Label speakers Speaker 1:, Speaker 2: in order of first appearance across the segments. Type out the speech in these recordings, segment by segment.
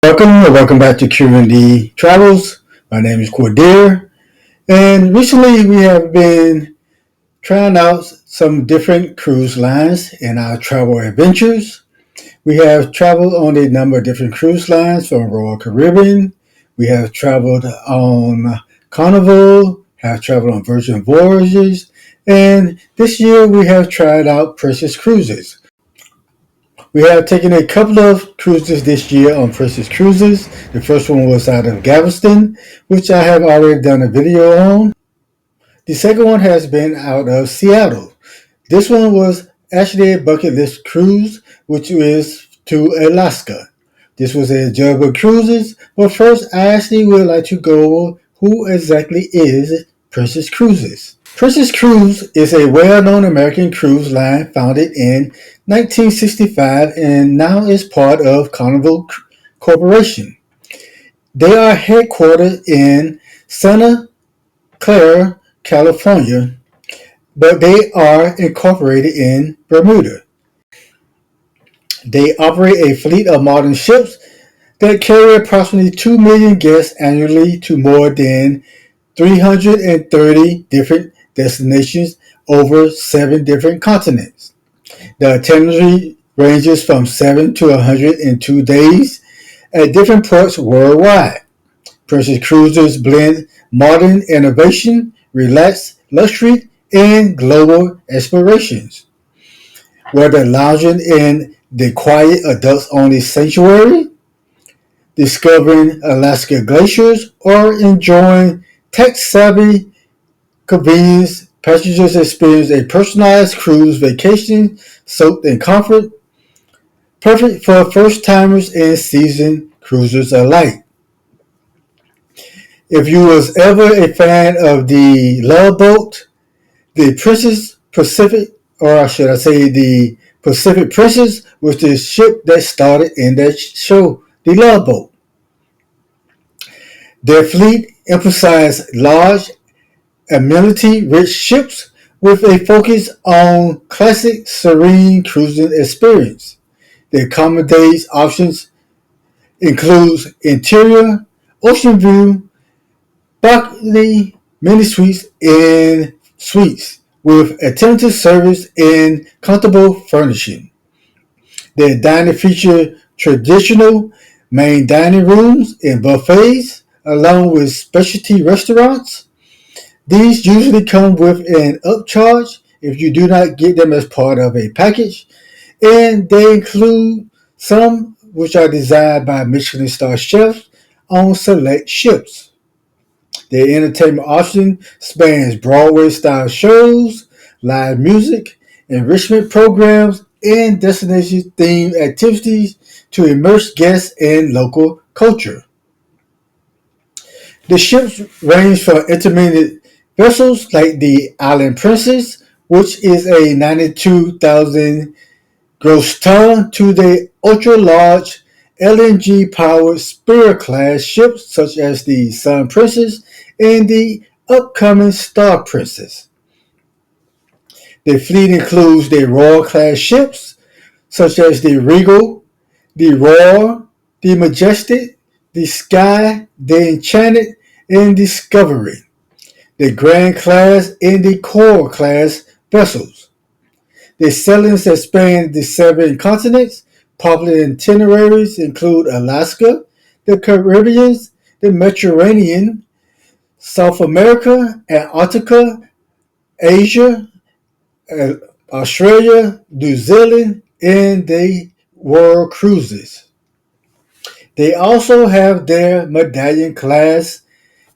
Speaker 1: Welcome back to Q&D Travels. My name is Cordier, and recently we have been trying out some different cruise lines in our travel adventures. We have traveled on a number of different cruise lines from Royal Caribbean. We have traveled on Carnival, have traveled on Virgin Voyages, and this year we have tried out Princess Cruises. We have taken a couple of cruises this year on Princess Cruises. The first one was out of Galveston, which I have already done a video on. The second one has been out of Seattle. This one was actually a bucket list cruise, which is to Alaska. This was a enjoyable cruises, but first I actually would like to go over who exactly is Princess Cruises. Princess Cruise is a well-known American cruise line founded in 1965 and now is part of Carnival Corporation. They are headquartered in Santa Clara, California, but they are incorporated in Bermuda. They operate a fleet of modern ships that carry approximately 2 million guests annually to more than 330 different destinations over 7 different continents. The itinerary ranges from 7 to 102 days at different ports worldwide. Princess Cruises blend modern innovation, relaxed luxury, and global explorations. Whether lounging in the quiet adults-only sanctuary, discovering Alaska glaciers, or enjoying tech-savvy convenience, passengers experience a personalized cruise vacation soaked in comfort, perfect for first-timers and seasoned cruisers alike. If you was ever a fan of the Love Boat, the Princess Pacific, or should I say the Pacific Princess, was the ship that started in that show, the Love Boat. Their fleet emphasized large, amenity-rich ships with a focus on classic serene cruising experience. The accommodations options includes interior, ocean view, balcony, mini suites, and suites with attentive service and comfortable furnishing. Their dining feature traditional main dining rooms and buffets, along with specialty restaurants. These usually come with an upcharge if you do not get them as part of a package, and they include some which are designed by Michelin star chefs on select ships. Their entertainment option spans Broadway-style shows, live music, enrichment programs, and destination-themed activities to immerse guests in local culture. The ships range from intermediate vessels like the Island Princess, which is a 92,000 gross ton, to the ultra-large LNG-powered Spear-class ships such as the Sun Princess and the upcoming Star Princess. The fleet includes the Royal-class ships such as the Regal, the Royal, the Majestic, the Sky, the Enchanted, and Discovery, the Grand Class, and the Coral class vessels. The sailings that span the 7 continents. Popular itineraries include Alaska, the Caribbean, the Mediterranean, South America, Antarctica, Asia, Australia, New Zealand, and the World Cruises. They also have their MedallionClass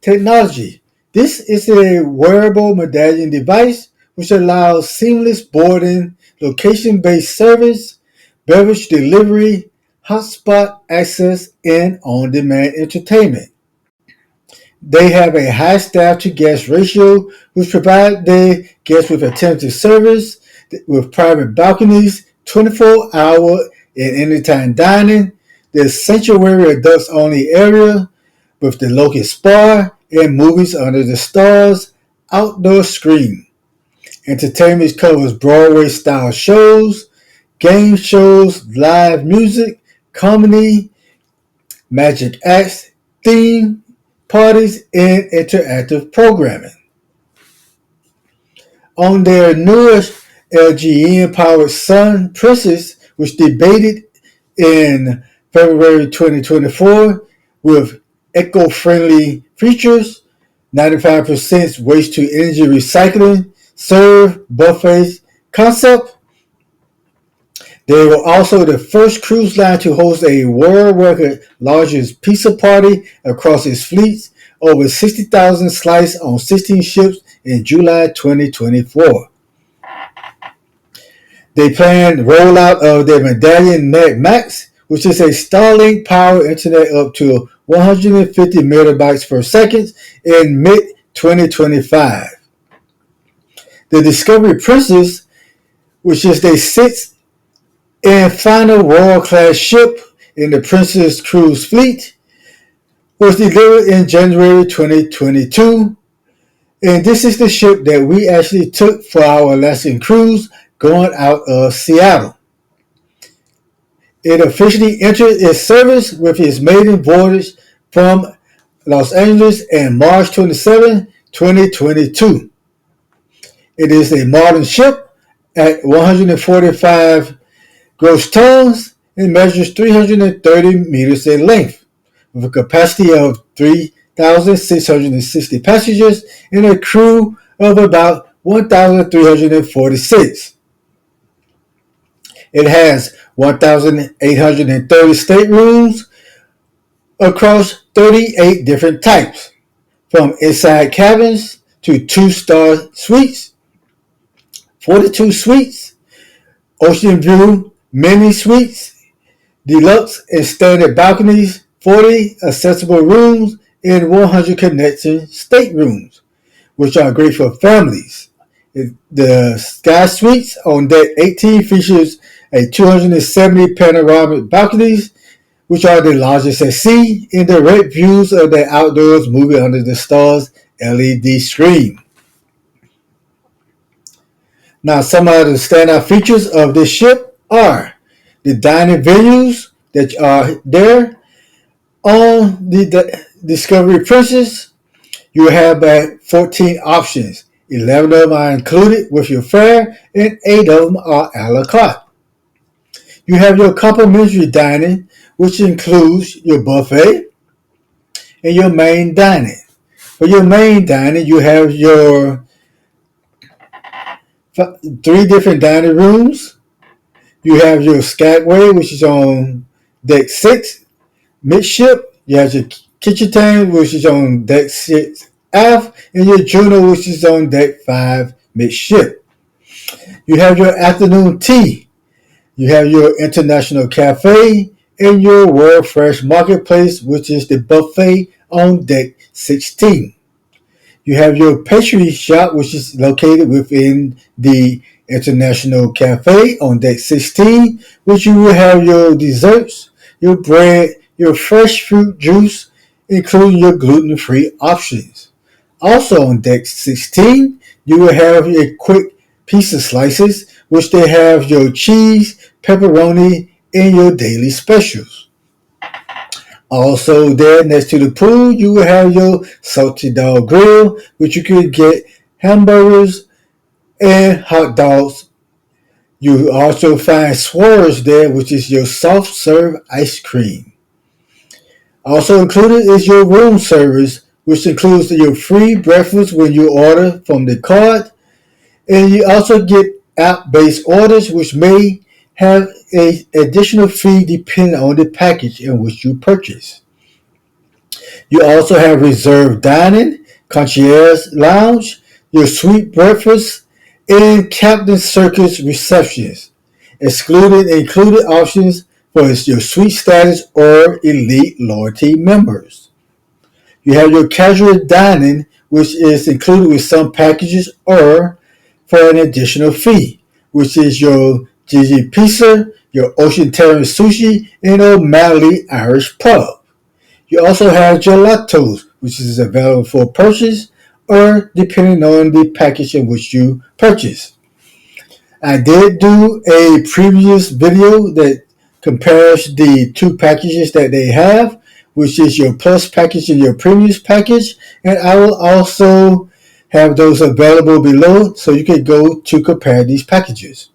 Speaker 1: technology. This is a wearable medallion device which allows seamless boarding, location-based service, beverage delivery, hotspot access, and on-demand entertainment. They have a high staff-to-guest ratio, which provides the guests with attentive service, with private balconies, 24-hour and anytime dining, the sanctuary adults-only area with the Locust Spa and movies under the stars, outdoor screen. Entertainment covers Broadway-style shows, game shows, live music, comedy, magic acts, theme parties, and interactive programming. On their newest LGN-powered Sun Princess, which debuted in February 2024 with eco-friendly features, 95% waste-to-energy recycling, serve buffet concept. They were also the first cruise line to host a world record largest pizza party across its fleets, over 60,000 slices on 16 ships in July 2024. They planned rollout of their Medallion Net Max, which is a Starlink-powered internet up to 150 megabytes per second in mid-2025. The Discovery Princess, which is the sixth and final world-class ship in the Princess Cruise fleet, was delivered in January 2022, and this is the ship that we actually took for our Alaskan cruise going out of Seattle. It officially entered its service with its maiden voyage from Los Angeles on March 27, 2022. It is a modern ship at 145 gross tons and measures 330 meters in length, with a capacity of 3,660 passengers and a crew of about 1,346. It has 1,830 staterooms across 38 different types, from inside cabins to two-star suites, 42 suites, ocean view mini suites, deluxe and standard balconies, 40 accessible rooms, and 100 connecting staterooms, which are great for families. The Sky Suites on deck 18 features a 270 panoramic balconies, which are the largest at sea, and direct views of the outdoors moving under the stars LED screen. Now, some of the standout features of this ship are the dining venues that are there on the Discovery Princess. You have 14 options. 11 of them are included with your fare, and 8 of them are a la carte. You have your complimentary dining, which includes your buffet and your main dining. For your main dining, you have your 3 different dining rooms. You have your Skagway, which is on deck 6, midship. You have your Ketchikan, which is on deck 6, aft, and your Juneau, which is on deck 5, midship. You have your afternoon tea. You have your international cafe and your World Fresh Marketplace, which is the buffet on deck 16. You have your pastry shop, which is located within the International Cafe on deck 16, which you will have your desserts, your bread, your fresh fruit juice, including your gluten-free options. Also on deck 16, you will have your quick pizza slices, which they have your cheese, pepperoni, and your daily specials. Also there next to the pool, you will have your salty dog grill, which you could get hamburgers and hot dogs. You also find S'wars there, which is your soft serve ice cream. Also included is your room service, which includes your free breakfast when you order from the card. And you also get app-based orders, which may have an additional fee depending on the package in which you purchase. You also have reserved dining, concierge lounge, your suite breakfast, and Captain Circus receptions. Included options for your suite status or elite loyalty members. You have your casual dining, which is included with some packages or for an additional fee, which is your Gigi Pizza, your Ocean Terran Sushi, and O'Malley Irish Pub. You also have gelatos, which is available for purchase or depending on the package in which you purchase. I did do a previous video that compares the 2 packages that they have, which is your plus package and your premium package. And I will also have those available below so you can go to compare these packages.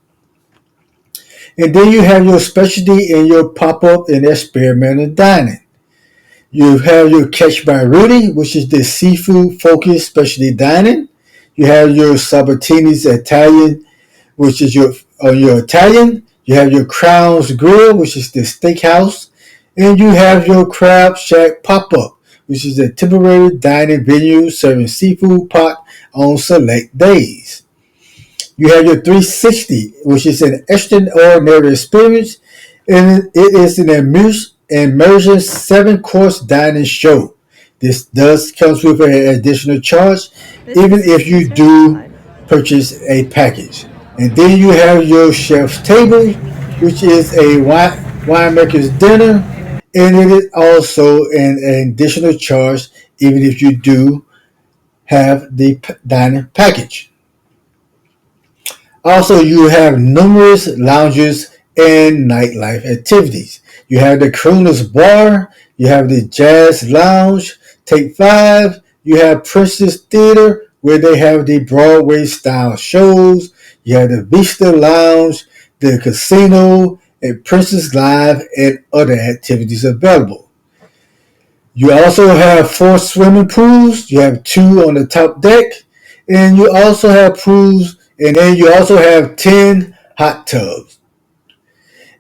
Speaker 1: And then you have your specialty and your pop-up and experimental dining. You have your Catch by Rudy, which is the seafood-focused specialty dining. You have your Sabatini's Italian, which is your Italian. You have your Crown's Grill, which is the steakhouse. And you have your Crab Shack Pop-Up, which is a temporary dining venue serving seafood pot on select days. You have your 360, which is an extraordinary experience, and it is an immersion 7-course dining show. This does comes with an additional charge, even if you do purchase a package. And then you have your chef's table, which is a winemaker's dinner, and it is also an additional charge, even if you do have the dining package. Also, you have numerous lounges and nightlife activities. You have the Crooner's Bar, you have the Jazz Lounge, Take 5, you have Princess Theater, where they have the Broadway style shows, you have the Vista Lounge, the casino, and Princess Live, and other activities available. You also have 4 swimming pools, you have 2 on the top deck, and you also have pools, and then you also have 10 hot tubs.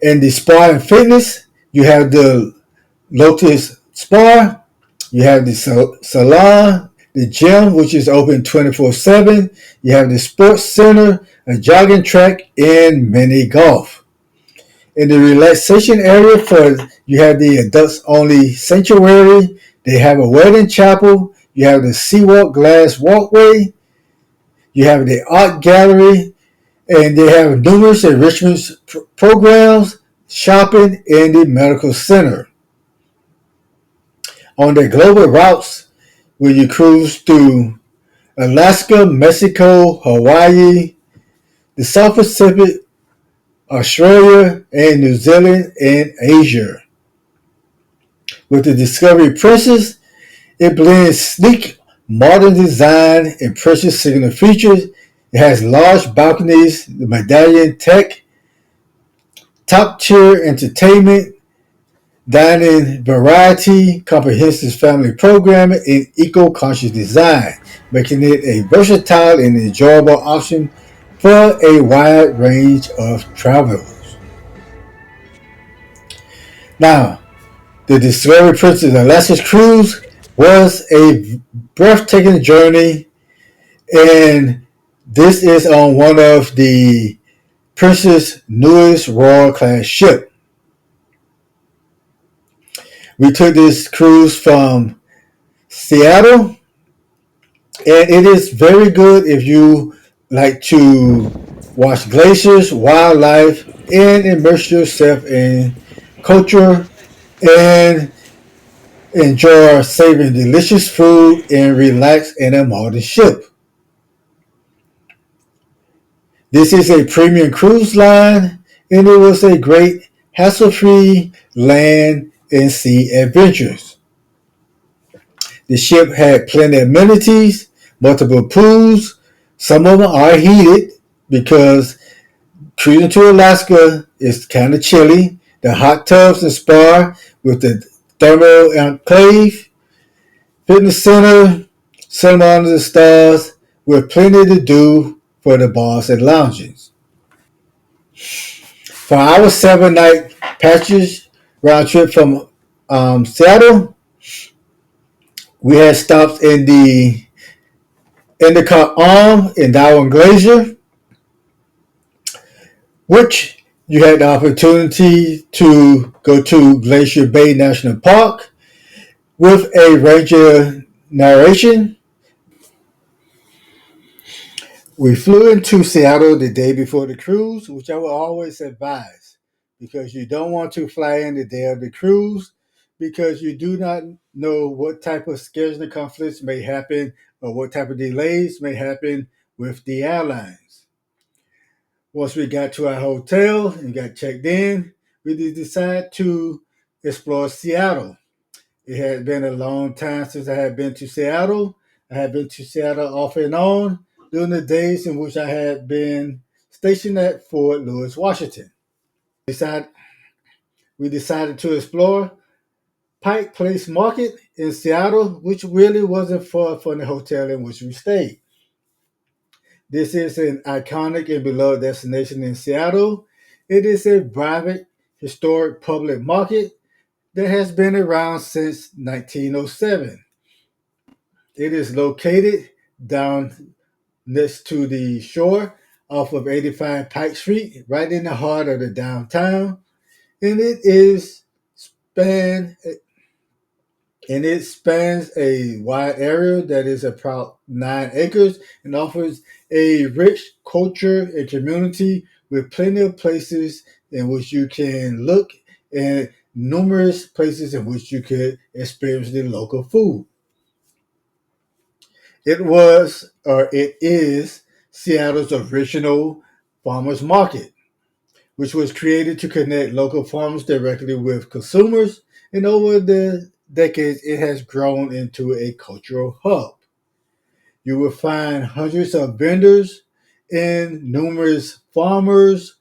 Speaker 1: In the spa and fitness, you have the Lotus Spa, you have the salon, the gym, which is open 24/7. You have the sports center, a jogging track, and mini golf. In the relaxation area, you have the adults only sanctuary. They have a wedding chapel. You have the Seawalk glass walkway. You have the art gallery, and they have numerous enrichment programs, shopping, and the medical center. On the global routes, where you cruise through Alaska, Mexico, Hawaii, the South Pacific, Australia, and New Zealand, and Asia. With the Discovery Princess, it blends sleek, modern design and precious signal features. It has large balconies, the medallion tech, top-tier entertainment, dining variety, comprehensive family programming, and eco-conscious design, making it a versatile and enjoyable option for a wide range of travelers. Now, the Discovery Princess Alaska's cruise was a breathtaking journey, and this is on one of the Princess' newest Royal Class ship. We took this cruise from Seattle, and it is very good if you like to watch glaciers, wildlife, and immerse yourself in culture and enjoy savoring delicious food and relax in a modern ship. This is a premium cruise line, and it was a great hassle-free land and sea adventures. The ship had plenty of amenities, multiple pools. Some of them are heated because cruising to Alaska is kind of chilly. The hot tubs and spa with the thermal enclave, fitness center, cinema under the stars, with plenty to do for the bars and lounges. For our 7-night package round trip from Seattle, we had stops in the Endicott Arm in Darwin Glacier, which you had the opportunity to go to Glacier Bay National Park with a ranger narration. We flew into Seattle the day before the cruise, which I will always advise because you don't want to fly in the day of the cruise because you do not know what type of scheduling conflicts may happen or what type of delays may happen with the airlines. Once we got to our hotel and got checked in, we decided to explore Seattle. It had been a long time since I had been to Seattle. I had been to Seattle off and on during the days in which I had been stationed at Fort Lewis, Washington. Decided, we decided to explore Pike Place Market in Seattle, which really wasn't far from the hotel in which we stayed. This is an iconic and beloved destination in Seattle. It is a vibrant, historic public market that has been around since 1907. It is located down next to the shore off of 85 Pike Street, right in the heart of the downtown, and span it spans a wide area that is about 9 acres and offers a rich culture and community with plenty of places in which you can look and numerous places in which you could experience the local food. It is Seattle's original farmers market, which was created to connect local farmers directly with consumers. And over the decades, it has grown into a cultural hub. You will find hundreds of vendors and numerous farmers,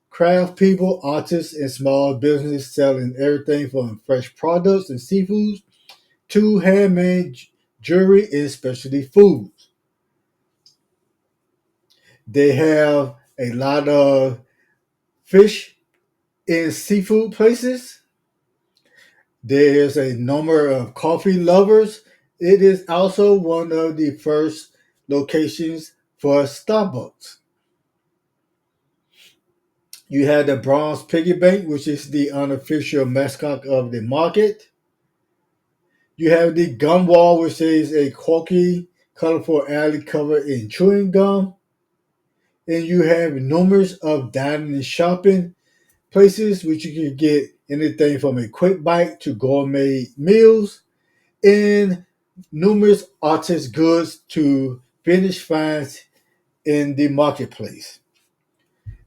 Speaker 1: craft people, artists, and small businesses selling everything from fresh products and seafoods to handmade jewelry and specialty foods. They have a lot of fish and seafood places. There's a number of coffee lovers. It is also one of the first locations for Starbucks. You have the bronze piggy bank, which is the unofficial mascot of the market. You have the gum wall, which is a quirky, colorful alley covered in chewing gum. And you have numerous of dining and shopping places, which you can get anything from a quick bite to gourmet meals, and numerous artist goods to finished finds in the marketplace.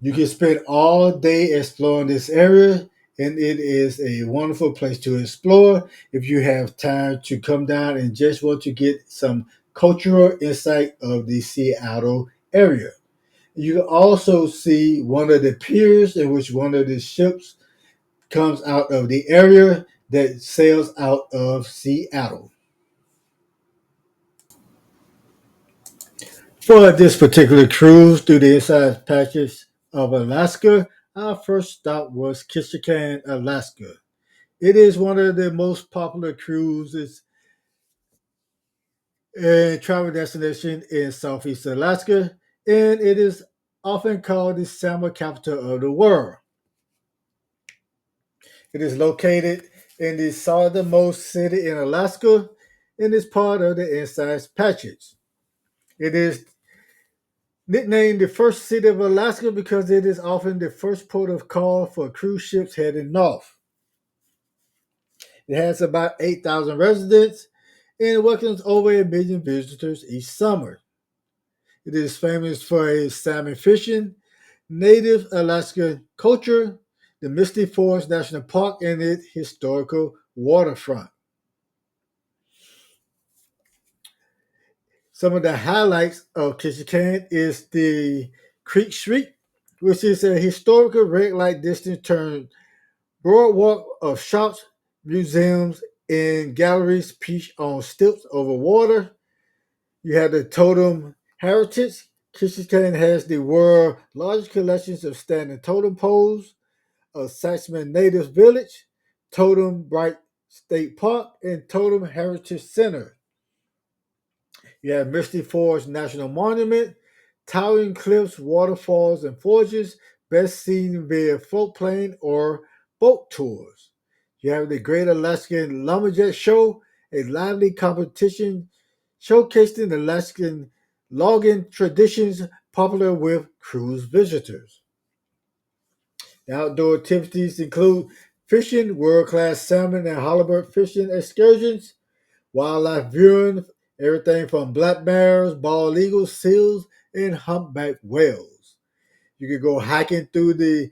Speaker 1: You can spend all day exploring this area, and it is a wonderful place to explore if you have time to come down and just want to get some cultural insight of the Seattle area. You can also see one of the piers in which one of the ships comes out of the area that sails out of Seattle. For this particular cruise through the inside patches of Alaska, our first stop was Ketchikan, Alaska. It is one of the most popular cruises and travel destination in Southeast Alaska, and it is often called the salmon capital of the world. It is located in the southernmost city in Alaska and is part of the Inside Passage. It is nicknamed the first city of Alaska because it is often the first port of call for cruise ships heading north. It has about 8,000 residents and welcomes over a million visitors each summer. It is famous for its salmon fishing, native Alaskan culture, the Misty Forest National Park, and its historical waterfront. Some of the highlights of Ketchikan is the Creek Street, which is a historical red light district turned boardwalk of shops, museums, and galleries perched on stilts over water. You have the Totem Heritage. Ketchikan has the world's largest collections of standing totem poles, a Saxman Native Village, Totem Bright State Park, and Totem Heritage Center. You have Misty Forest National Monument, towering cliffs, waterfalls, and forges, best seen via floatplane or boat tours. You have the Great Alaskan Lumberjack Show, a lively competition showcasing Alaskan logging traditions popular with cruise visitors. The outdoor activities include fishing, world-class salmon and halibut fishing excursions, wildlife viewing, everything from black bears, bald eagles, seals, and humpback whales. You can go hiking through the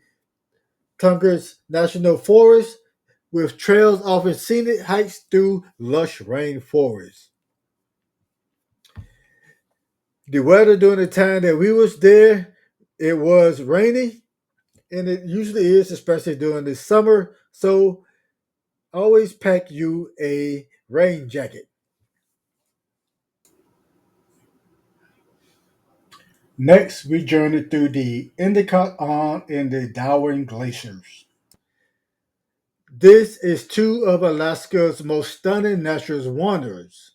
Speaker 1: Tongass National Forest, with trails offering scenic hikes through lush rainforests. The weather during the time that we was there, it was rainy, and it usually is, especially during the summer. So always pack you a rain jacket. Next, we journeyed through the Endicott Arm and the Darwin Glaciers. This is two of Alaska's most stunning natural wonders.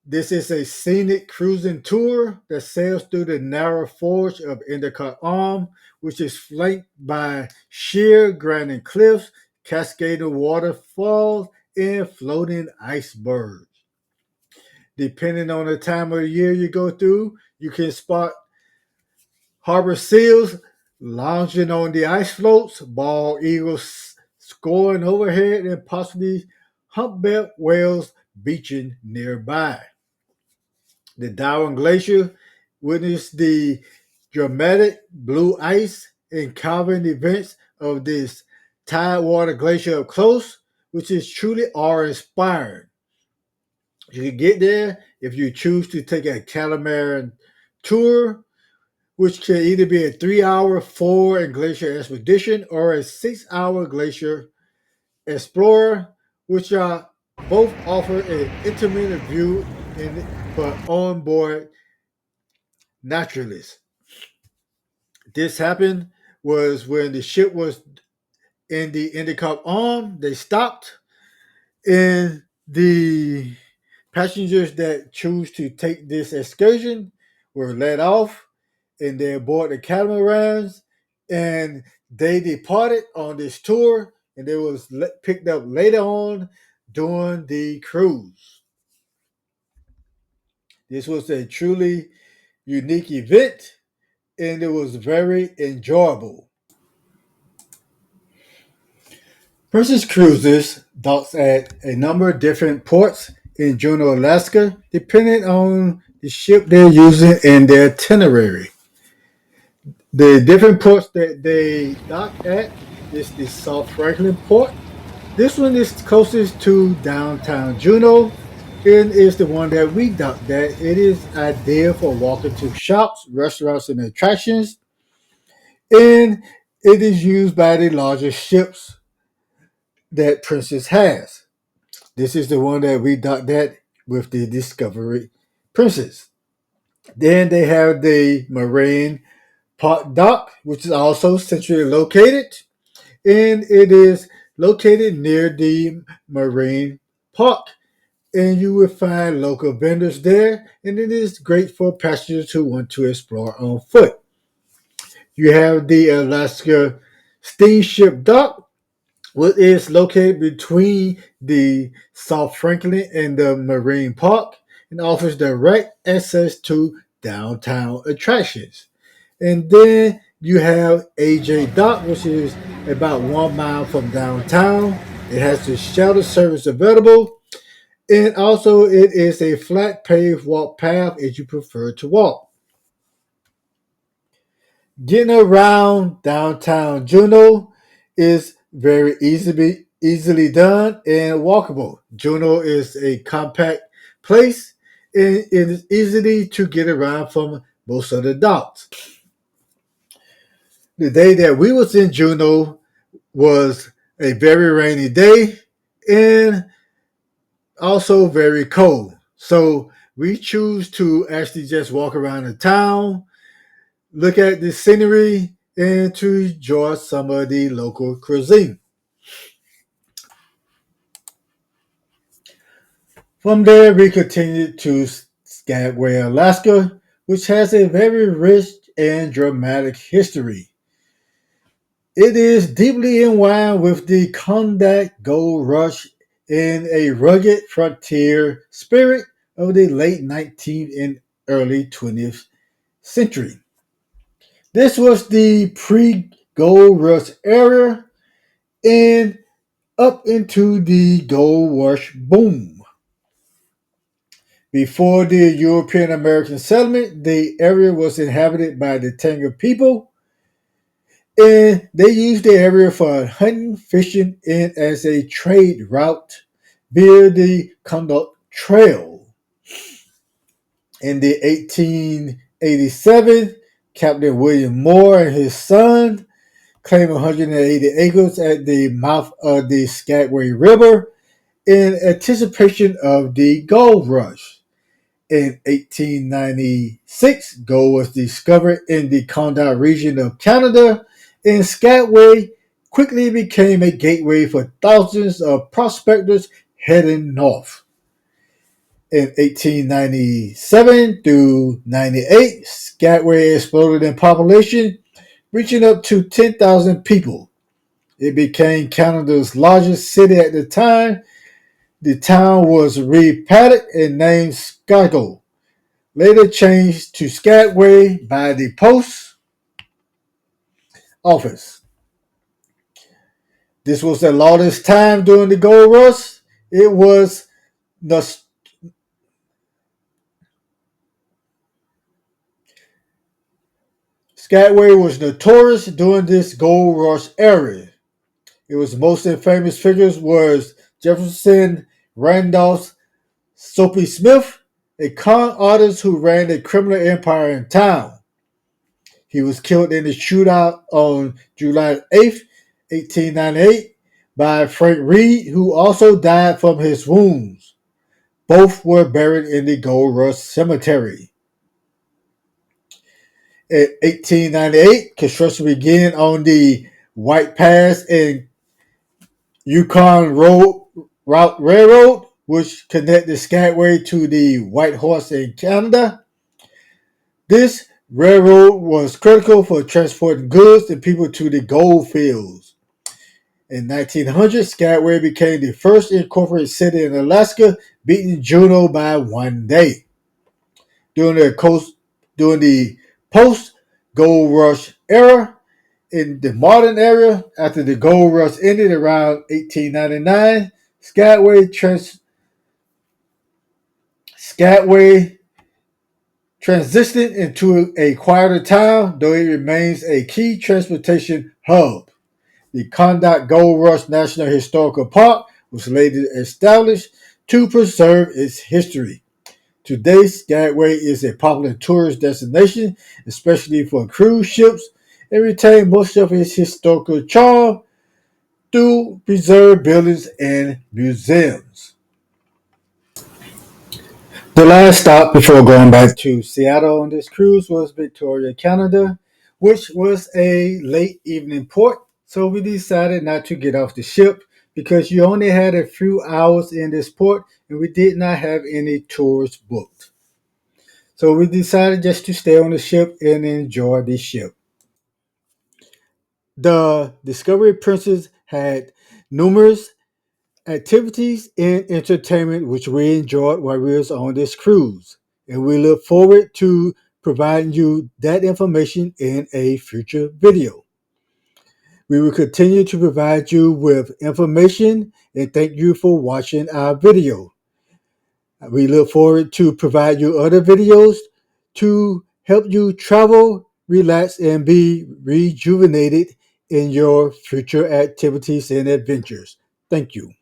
Speaker 1: This is a scenic cruising tour that sails through the narrow forge of Endicott Arm, which is flanked by sheer granite cliffs, cascading waterfalls, and floating icebergs. Depending on the time of the year you go through, you can spot harbor seals lounging on the ice floats, bald eagles scoring overhead, and possibly humpback whales beaching nearby. The Darwin Glacier witnessed the dramatic blue ice and calving events of this tidewater glacier up close, which is truly awe-inspiring. You can get there if you choose to take a catamaran tour, which can either be a 3-hour four and glacier expedition or a 6-hour glacier explorer, which are both offer an intimate view for onboard naturalists. This happened was when the ship was in the Endicott Arm. They stopped, and the passengers that choose to take this excursion were let off, and they aboard the catamarans, and they departed on this tour, and they was picked up later on during the cruise. This was a truly unique event, and it was very enjoyable. Princess Cruises docks at a number of different ports in Juneau, Alaska, depending on the ship they're using in their itinerary. The different ports that they dock at is the South Franklin port. This one is closest to downtown Juneau and is the one that we docked at. It is ideal for walking to shops, restaurants, and attractions, and it is used by the largest ships that Princess has. This is the one that we docked at with the Discovery Princess. Then they have the Marine Park Dock, which is also centrally located, and it is located near the Marine Park. And you will find local vendors there, and it is great for passengers who want to explore on foot. You have the Alaska Steamship Dock, which is located between the South Franklin and the Marine Park and offers direct access to downtown attractions. And then you have AJ Dock, which is about 1 mile from downtown. It has the shuttle service available. And also, it is a flat paved walk path if you prefer to walk. Getting around downtown Juneau is very easily done and walkable. Juneau is a compact place and it is easy to get around from most of the docks. The day that we was in Juneau was a very rainy day and also very cold. So we choose to actually just walk around the town, look at the scenery, and to enjoy some of the local cuisine. From there, we continued to Skagway, Alaska, which has a very rich and dramatic history. It is deeply entwined with the Klondike Gold Rush and a rugged frontier spirit of the late 19th and early 20th century. This was the pre-Gold Rush era and up into the Gold Rush boom. Before the European American settlement, the area was inhabited by the Tanger people, And they used the area for hunting, fishing, and as a trade route via the Conduct Trail. In the 1887, Captain William Moore and his son claimed 180 acres at the mouth of the Skagway River in anticipation of the gold rush. In 1896, gold was discovered in the Conduct region of Canada, and Skagway quickly became a gateway for thousands of prospectors heading north. In 1897 through 98, Skagway exploded in population, reaching up to 10,000 people. It became Canada's largest city at the time. The town was repatted and named Skagway, later changed to Skagway by the post office. This was the longest time during the gold rush. It was Skagway was notorious during this gold rush era. It was most famous figures was Jefferson Randolph Soapy Smith, a con artist who ran a criminal empire in town. He was killed in a shootout on July 8th, 1898, by Frank Reed, who also died from his wounds. Both were buried in the Gold Rush Cemetery. In 1898, construction began on the White Pass and Yukon Route Railroad, which connected Skagway to the White Horse in Canada. This railroad was critical for transporting goods and people to the gold fields. In 1900, Skagway became the first incorporated city in Alaska, beating Juneau by 1 day. During the post-gold rush era, in the modern era, after the gold rush ended around 1899, Skagway transitioned into a quieter town, though it remains a key transportation hub. The Conduct Gold Rush National Historical Park was later established to preserve its history. Today, Skagway is a popular tourist destination, especially for cruise ships, and retains most of its historical charm through preserved buildings and museums. The last stop before going back to Seattle on this cruise was Victoria, Canada, which was a late evening port. So we decided not to get off the ship because you only had a few hours in this port and we did not have any tours booked. So we decided just to stay on the ship and enjoy the ship. The Discovery Princess had numerous activities and entertainment which we enjoyed while we was on this cruise. And we look forward to providing you that information in a future video. We will continue to provide you with information and thank you for watching our video. We look forward to provide you other videos to help you travel, relax, and be rejuvenated in your future activities and adventures. Thank you.